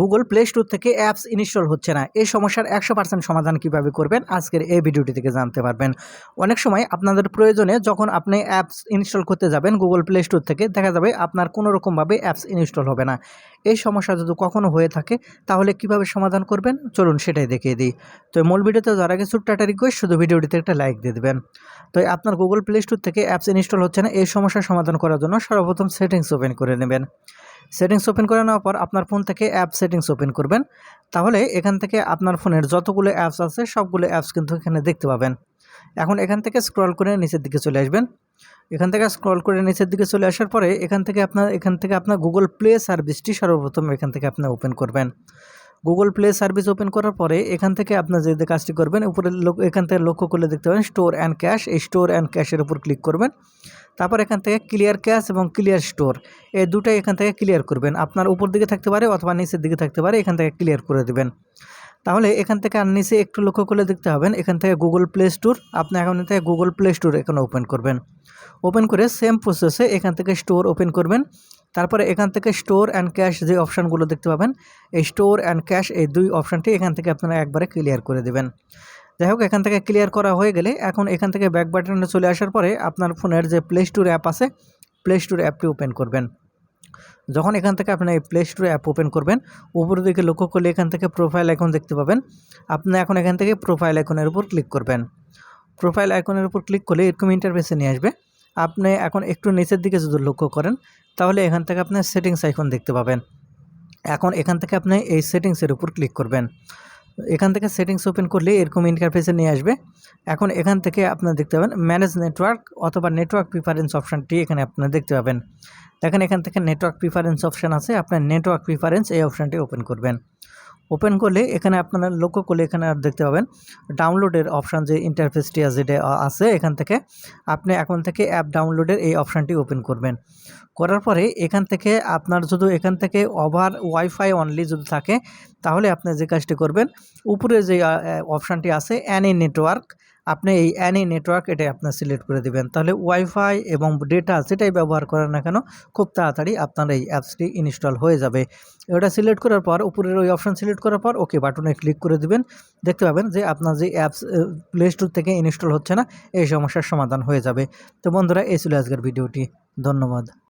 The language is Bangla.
গুগল প্লে স্টোর থেকে অ্যাপস ইনস্টল হচ্ছে না, এই সমস্যার 100% সমাধান কিভাবে করবেন আজকের এই ভিডিওটি থেকে জানতে পারবেন। অনেক সময় আপনাদের প্রয়োজনে যখন আপনি অ্যাপস ইনস্টল করতে যাবেন গুগল প্লে স্টোর থেকে, দেখা যাবে আপনার কোনো রকমভাবে অ্যাপস ইনস্টল হবে না। এই সমস্যা যদি কখনো হয়ে থাকে তাহলে কিভাবে সমাধান করবেন চলুন সেটাই দেখিয়ে দিই। তো মূল ভিডিওতে যাওয়ার আগে ছোট্ট একটা রিকোয়েস্ট, শুধু ভিডিওটিতে একটা লাইক দিয়ে দেবেন। তো আপনার গুগল প্লে স্টোর থেকে অ্যাপস ইনস্টল হচ্ছে না, এই সমস্যার সমাধান করার জন্য সর্বপ্রথম সেটিংস ওপেন করে নেবেন। সেটিংস ওপেন করে নেওয়ার পর আপনার ফোন থেকে অ্যাপ সেটিংস ওপেন করবেন। তাহলে এখান থেকে আপনার ফোনের যতগুলো অ্যাপস আছে সবগুলো অ্যাপস কিন্তু এখানে দেখতে পাবেন। এখন এখান থেকে স্ক্রল করে নিচের দিকে চলে আসবেন। এখান থেকে স্ক্রল করে নিচের দিকে চলে আসার পরে এখান থেকে আপনার গুগল প্লে সার্ভিসটি সর্বপ্রথম এখান থেকে আপনি ওপেন করবেন। গুগল প্লে সার্ভিস ওপেন করার পরে এখান থেকে আপনার যে কাজটি করবেন, উপরে এখান থেকে লক্ষ্য করলে দেখতে পাবেন স্টোর অ্যান্ড ক্যাশ, এই স্টোর অ্যান্ড ক্যাশের উপর ক্লিক করবেন। তারপর এখান থেকে ক্লিয়ার ক্যাশ এবং ক্লিয়ার স্টোর, এই দুটাই এখান থেকে ক্লিয়ার করবেন। আপনার উপর দিকে থাকতে পারে অথবা নিচের দিকে থাকতে পারে, এখান থেকে ক্লিয়ার করে দেবেন। তাহলে এখান থেকে আর নিচে একটু লক্ষ্য করলে দেখতে হবেন এখান থেকে গুগল প্লে স্টোর, আপনি এখন থেকে গুগল প্লে স্টোর এখানে ওপেন করবেন। ওপেন করে সেম প্রসেসে এখান থেকে স্টোর ওপেন করবেন। তারপরে এখান থেকে স্টোর অ্যান্ড ক্যাশ যে অপশানগুলো দেখতে পাবেন, এই স্টোর অ্যান্ড ক্যাশ এই দুই অপশানটি এখান থেকে আপনারা একবারে ক্লিয়ার করে দেবেন। যাই হোক, এখান থেকে ক্লিয়ার করা হয়ে গেলে এখন এখান থেকে ব্যাক বাটনে চলে আসার পরে আপনার ফোনের যে প্লে স্টোর অ্যাপ আছে, প্লে স্টোর অ্যাপটি ওপেন করবেন। যখন এখান থেকে আপনি এই প্লে স্টোর অ্যাপ ওপেন করবেন, উপরের দিকে লক্ষ্য করলে এখান থেকে প্রোফাইল আইকন দেখতে পাবেন। আপনি এখন এখান থেকে প্রোফাইল আইকনের উপর ক্লিক করবেন। প্রোফাইল আইকনের উপর ক্লিক করলে এরকম ইন্টারফেসে নিয়ে আসবে। আপনি এখন একটু নিচের দিকে যদি লক্ষ্য করেন তাহলে এখান থেকে আপনি সেটিংস আইকন দেখতে পাবেন। এখন এখান থেকে আপনি এই সেটিংসের উপর ক্লিক করবেন। এখান থেকে সেটিংস ওপেন করলে এরকম ইন্টারফেসে নিয়ে আসবে। এখন এখান থেকে আপনারা দেখতে পাবেন ম্যানেজ নেটওয়ার্ক অথবা নেটওয়ার্ক প্রিফারেন্স অপশানটি এখানে আপনারা দেখতে পাবেন। দেখেন এখান থেকে নেটওয়ার্ক প্রিফারেন্স অপশান আছে, আপনার নেটওয়ার্ক প্রিফারেন্স এই অপশানটি ওপেন করবেন। ওপেন করলে এখানে আপনারা লক্ষ্য করলে এখানে আর দেখতে পাবেন ডাউনলোডের অপশান, যে ইন্টারফেসটি যেটা আছে এখান থেকে আপনি এখন থেকে অ্যাপ ডাউনলোডের এই অপশানটি ওপেন করবেন। করার পরে এখান থেকে আপনার যদি এখান থেকে ওভার ওয়াইফাই অনলি যদি থাকে তাহলে আপনি যে কাজটি করবেন, উপরে যে অপশানটি আছে অ্যানি নেটওয়ার্ক, আপনি এই অ্যানি নেটওয়ার্ক এটা আপনার সিলেক্ট করে দেবেন। তাহলে ওয়াইফাই এবং ডেটা যেটাই ব্যবহার করেন না কেন খুব তাড়াতাড়ি আপনার এই অ্যাপসটি ইনস্টল হয়ে যাবে। ওটা সিলেক্ট করার পর উপরের ওই অপশান সিলেক্ট করার পর ওকে বাটনে ক্লিক করে দিবেন। দেখতে পাবেন যে আপনার যে অ্যাপস প্লে স্টোর থেকে ইনস্টল হচ্ছে না, এই সমস্যার সমাধান হয়ে যাবে। তো বন্ধুরা, এই ছিল আজকের ভিডিওটি। ধন্যবাদ।